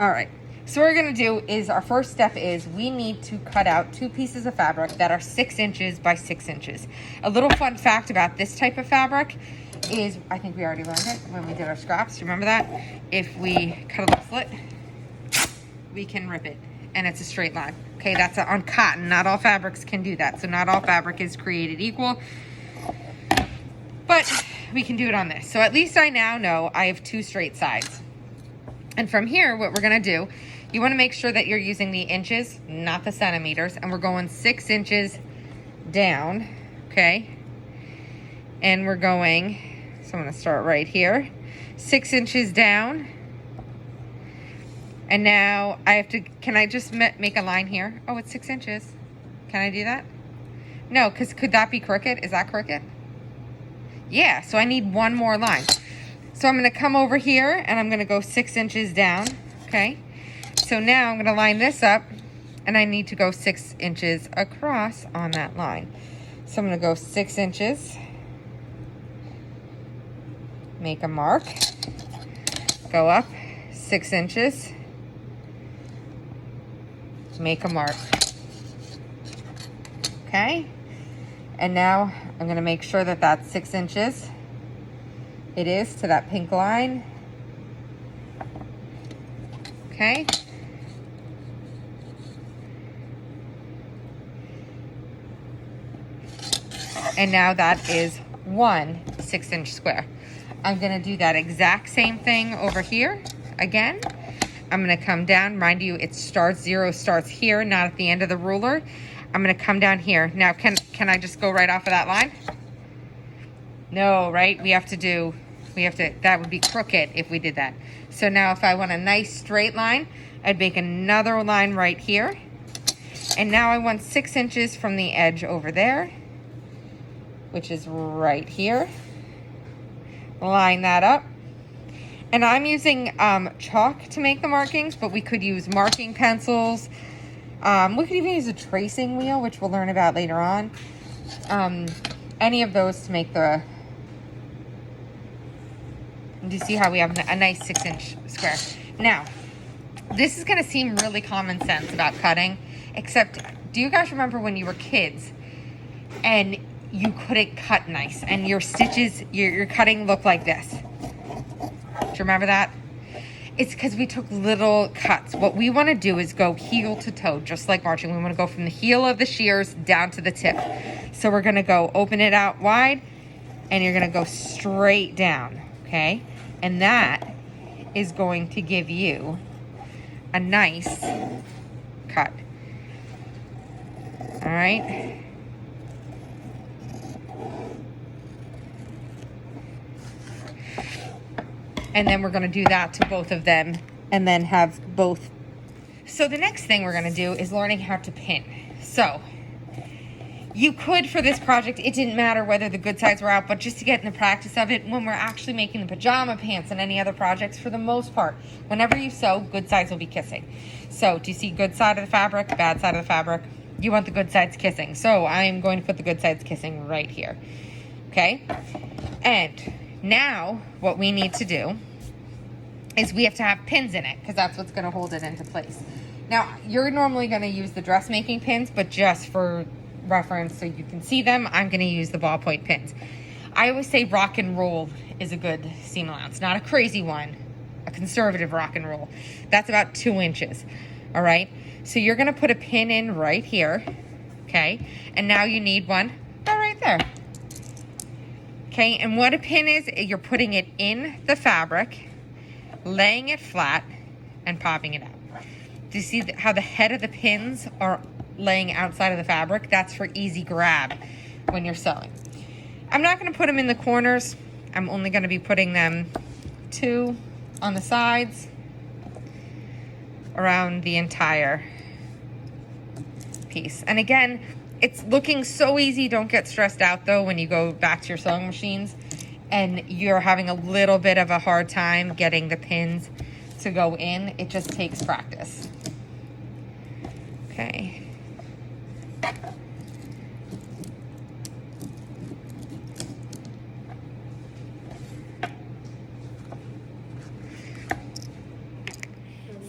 All right, so what we're gonna do is our first step is we need to cut out 2 pieces of fabric that are 6 inches by 6 inches. A little fun fact about this type of fabric is, I think we already learned it when we did our scraps. Remember that? If we cut a little slit, we can rip it and it's a straight line. Okay, that's on cotton. Not all fabrics can do that. So not all fabric is created equal, but we can do it on this. So at least I now know I have 2 straight sides. And from here, what we're gonna do, you wanna make sure that you're using the inches, not the centimeters, and we're going 6 inches down, okay? And we're going, so I'm gonna start right here, 6 inches down. And now I have to, can I just make a line here? Oh, it's 6 inches. Can I do that? No, because could that be crooked? Is that crooked? Yeah, so I need one more line. So I'm gonna come over here and I'm gonna go 6 inches down, okay? So now I'm gonna line this up and I need to go 6 inches across on that line. So I'm gonna go 6 inches, make a mark, go up 6 inches, make a mark, okay? And now I'm gonna make sure that that's 6 inches. It is to that pink line, okay? And now that is 1 6-inch square. I'm gonna do that exact same thing over here again. I'm gonna come down, mind you, it starts, 0 starts here, not at the end of the ruler. I'm gonna come down here. Now, can I just go right off of that line? No, right? That would be crooked if we did that. So now if I want a nice straight line, I'd make another line right here. And now I want 6 inches from the edge over there, which is right here. Line that up. And I'm using chalk to make the markings, but we could use marking pencils. We could even use a tracing wheel, which we'll learn about later on. Any of those to make the... Do you see how we have a nice 6-inch square? Now, this is gonna seem really common sense about cutting, except do you guys remember when you were kids and you couldn't cut nice and your stitches, your cutting looked like this? Do you remember that? It's because we took little cuts. What we wanna do is go heel to toe, just like marching. We wanna go from the heel of the shears down to the tip. So we're gonna go open it out wide and you're gonna go straight down, okay? And that is going to give you a nice cut. All right. And then we're gonna do that to both of them and then have both. So the next thing we're gonna do is learning how to pin. So you could, for this project, it didn't matter whether the good sides were out, but just to get in the practice of it, when we're actually making the pajama pants and any other projects, for the most part, whenever you sew, good sides will be kissing. So do you see good side of the fabric, bad side of the fabric? You want the good sides kissing. So I'm going to put the good sides kissing right here, okay? And now what we need to do is we have to have pins in it because that's what's gonna hold it into place. Now, you're normally gonna use the dressmaking pins, but just for reference so you can see them, I'm going to use the ballpoint pins. I always say rock and roll is a good seam allowance, not a crazy one, a conservative rock and roll. That's about 2 inches. All right, so you're going to put a pin in right here, okay? And now you need one right there, okay? And what a pin is, you're putting it in the fabric, laying it flat, and popping it out. Do you see how the head of the pins are laying outside of the fabric? That's for easy grab when you're sewing. I'm not going to put them in the corners. I'm only going to be putting them 2 on the sides around the entire piece. And again, it's looking so easy. Don't get stressed out though when you go back to your sewing machines and you're having a little bit of a hard time getting the pins to go in. It just takes practice. Okay.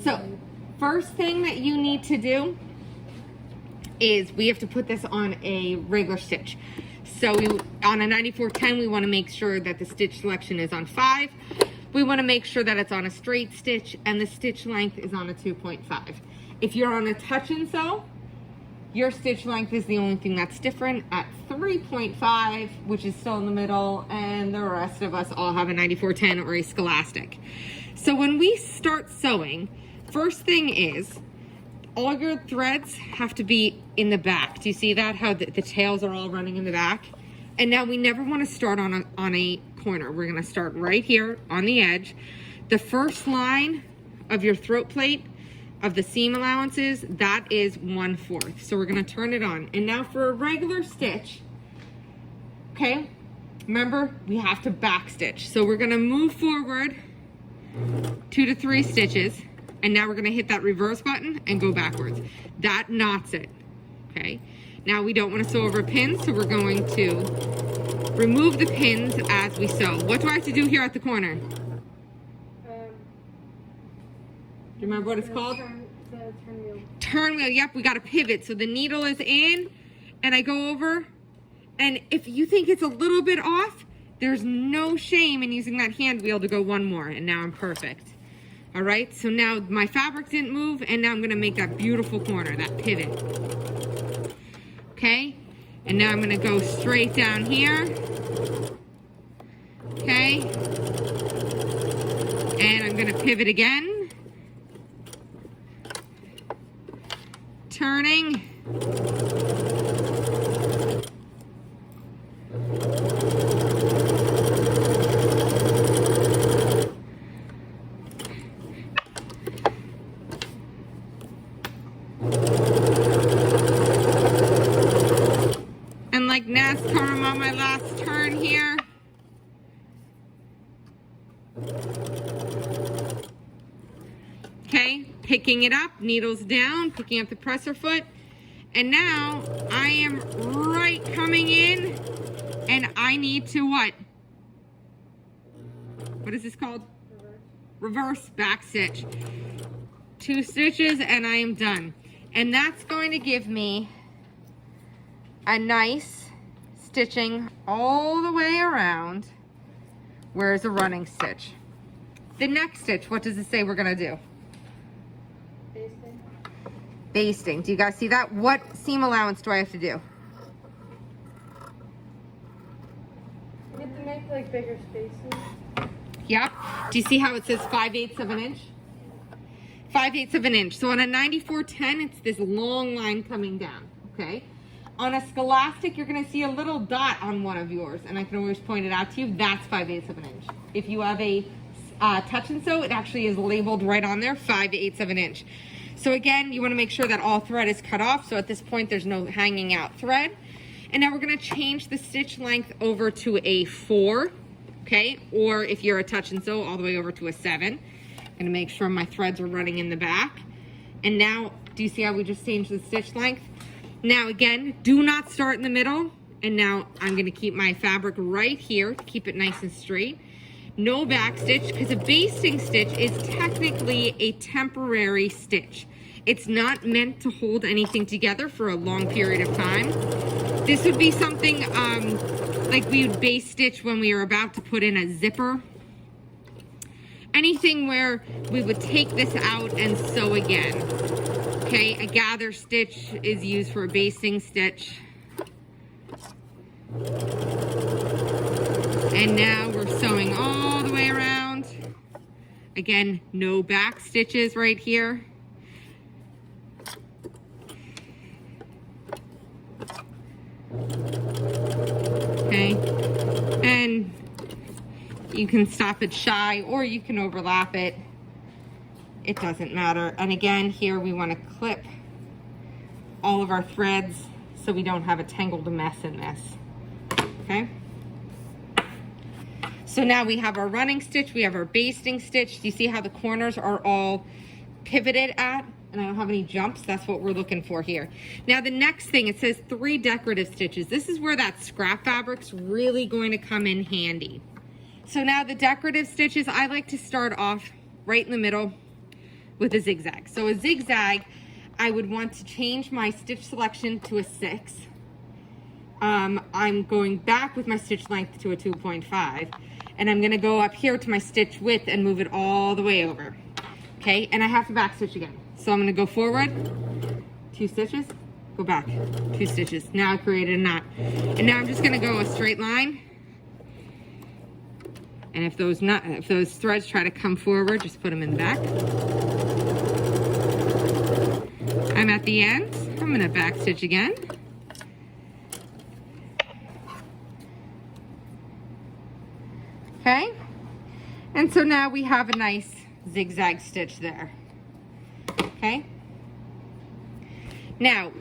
So First thing that you need to do is we have to put this on a regular stitch. So on a 9410, we want to make sure that the stitch selection is on 5. We want to make sure that it's on a straight stitch and the stitch length is on a 2.5. If you're on a touch and sew, your stitch length is the only thing that's different at 3.5, which is still in the middle, and the rest of us all have a 9410 or a Scholastic. So when we start sewing, first thing is all your threads have to be in the back. Do you see that? How the tails are all running in the back? And now we never want to start on a corner. We're going to start right here on the edge. The first line of your throat plate of the seam allowances, that is 1/4. So we're going to turn it on. And now for a regular stitch, okay, remember we have to back stitch. So we're going to move forward 2 to 3 stitches. And now we're going to hit that reverse button and go backwards. That knots it, okay? Now we don't want to sew over pins, so we're going to remove the pins as we sew. What do I have to do here at the corner? Do you remember what it's called? The turn wheel. Turn wheel, yep, we got to pivot. So the needle is in, and I go over, and if you think it's a little bit off, there's no shame in using that hand wheel to go one more, and now I'm perfect. All right, so now my fabric didn't move, and now I'm gonna make that beautiful corner, that pivot. Okay, and now I'm gonna go straight down here. Okay, and I'm gonna pivot again. Turning. Like NASCAR, I'm on my last turn here. Okay, picking it up, needles down, picking up the presser foot. And now I am right coming in, and I need to what? What is this called? Reverse back stitch. 2 stitches and I am done. And that's going to give me a nice stitching all the way around where is a running stitch. The next stitch, what does it say we're gonna do? Basting. Basting. Do you guys see that? What seam allowance do I have to do? You have to make like bigger spaces. Yep. Do you see how it says 5/8 of an inch? 5/8 of an inch. So on a 9410, it's this long line coming down, okay? On a Scholastic, you're gonna see a little dot on one of yours, and I can always point it out to you. That's 5/8 of an inch. If you have a touch and sew, it actually is labeled right on there, 5/8 of an inch. So again, you wanna make sure that all thread is cut off, so at this point there's no hanging out thread. And now we're gonna change the stitch length over to a 4, okay? Or if you're a touch and sew, all the way over to a 7. I'm gonna make sure my threads are running in the back. And now, do you see how we just changed the stitch length? Now again, do not start in the middle. And now I'm gonna keep my fabric right here to keep it nice and straight. No back stitch, because a basting stitch is technically a temporary stitch. It's not meant to hold anything together for a long period of time. This would be something like we would base stitch when we were about to put in a zipper. Anything where we would take this out and sew again. Okay, a gather stitch is used for a basting stitch. And now we're sewing all the way around. Again, no back stitches right here. Okay, and you can stop it shy or you can overlap it. It doesn't matter. And again, here we want to clip all of our threads so we don't have a tangled mess in this. Okay. So now we have our running stitch, we have our basting stitch. Do you see how the corners are all pivoted at? And I don't have any jumps. That's what we're looking for here. Now the next thing, it says 3 decorative stitches. This is where that scrap fabric's really going to come in handy. So now the decorative stitches, I like to start off right in the middle, with a zigzag. So a zigzag, I would want to change my stitch selection to a 6. I'm going back with my stitch length to a 2.5, and I'm gonna go up here to my stitch width and move it all the way over. Okay, and I have to back stitch again. So I'm gonna go forward, 2 stitches, go back, 2 stitches. Now I created a knot. And now I'm just gonna go a straight line. And if those threads try to come forward, just put them in the back. I'm at the end. I'm gonna back stitch again. Okay, and so now we have a nice zigzag stitch there. Okay, now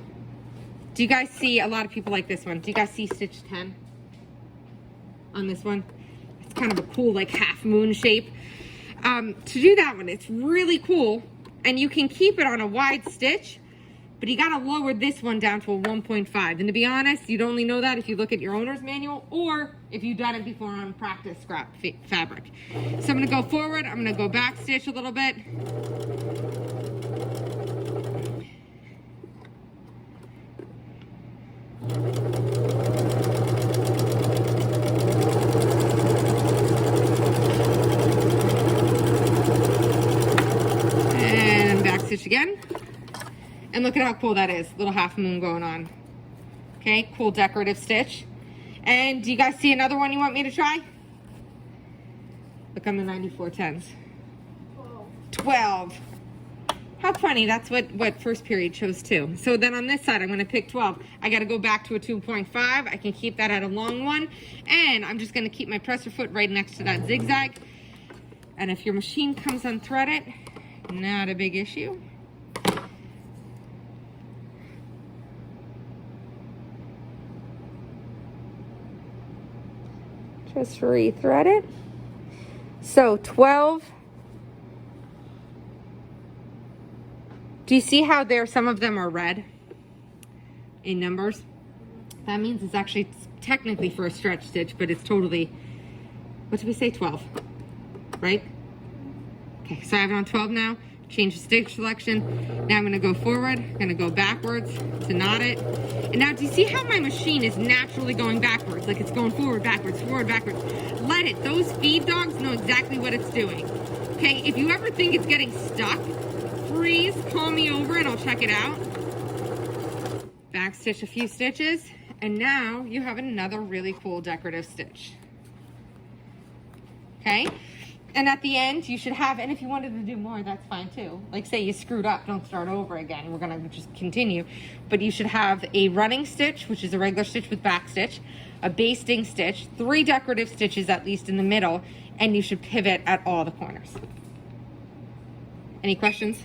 do you guys see, a lot of people like this one, do you guys see stitch 10 on this one? It's kind of a cool like half moon shape. To do that one, it's really cool, and you can keep it on a wide stitch, but you gotta lower this one down to a 1.5. And to be honest, you'd only know that if you look at your owner's manual or if you've done it before on practice scrap fabric. So I'm gonna go forward, I'm gonna go back stitch a little bit. And back stitch again. And look at how cool that is. Little half moon going on. Okay, cool decorative stitch. And do you guys see another one you want me to try? Look on the 9410s. 12. How funny, that's what first period chose too. So then on this side, I'm gonna pick 12. I gotta go back to a 2.5. I can keep that at a long one. And I'm just gonna keep my presser foot right next to that zigzag. And if your machine comes unthreaded, not a big issue. Just rethread it. So 12. Do you see how some of them are red in numbers? That means it's actually technically for a stretch stitch, but it's totally, what did we say, 12, right? Okay, so I have it on 12 now. Change the stitch selection. Now I'm gonna go forward, I'm gonna go backwards to knot it. And now do you see how my machine is naturally going backwards? Like it's going forward, backwards, Let it, those feed dogs know exactly what it's doing. Okay, if you ever think it's getting stuck, please call me over and I'll check it out. Back stitch a few stitches, and now you have another really cool decorative stitch. Okay? And at the end, you should have, and if you wanted to do more, that's fine too. Like say you screwed up, don't start over again. We're gonna just continue. But you should have a running stitch, which is a regular stitch with back stitch, a basting stitch, 3 decorative stitches at least in the middle, and you should pivot at all the corners. Any questions?